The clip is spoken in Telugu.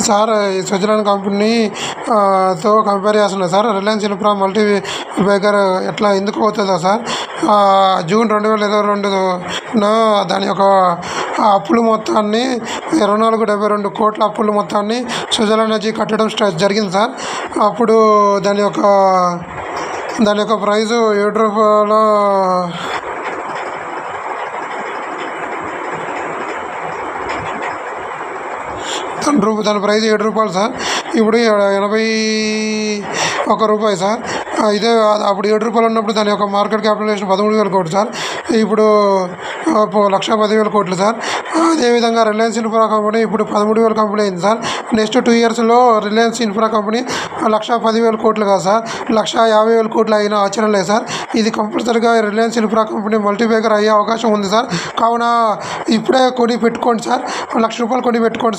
సార్ ఈ స్విట్జర్లాండ్ కంపెనీ తో కంపేర్ చేస్తున్నారు sir. Reliance infra multi beggar ఎట్లా ఎందుకు అవుతుందో సార్. జూన్ 2022 దాని యొక్క అప్పులు మొత్తాన్ని 2472 కోట్ల అప్పుల మొత్తాన్ని స్విట్జర్లాండ్ ఎనర్జీ కట్టడం జరిగింది సార్. అప్పుడు దాని యొక్క ప్రైజు రూ. 7 దాని ప్రైస్ రూ. 7 సార్. ఇప్పుడు రూపాయి సార్. ఇదే అప్పుడు రూపాయలు ఉన్నప్పుడు దాని యొక్క మార్కెట్ క్యాపిటలైజేషన్ 13,000 కోట్లు సార్. ఇప్పుడు 1,10,000 కోట్లు సార్. అదేవిధంగా రిలయన్స్ ఇన్ఫ్రా కంపెనీ ఇప్పుడు 13,000 కంపెనీ అయింది సార్. నెక్స్ట్ 2 ఇయర్స్లో రిలయన్స్ ఇన్ఫ్రా కంపెనీ 1,10,000 కోట్లు కాదు సార్, 1,50,000 కోట్లు అయినా ఆశ్చర్యం లేదు సార్. ఇది కంపల్సరీగా రిలయన్స్ ఇన్ఫ్రా కంపెనీ మల్టీబేగర్ అయ్యే అవకాశం ఉంది సార్. కావున ఇప్పుడే కొని పెట్టుకోండి సార్. ₹1,00,000 కొని పెట్టుకోండి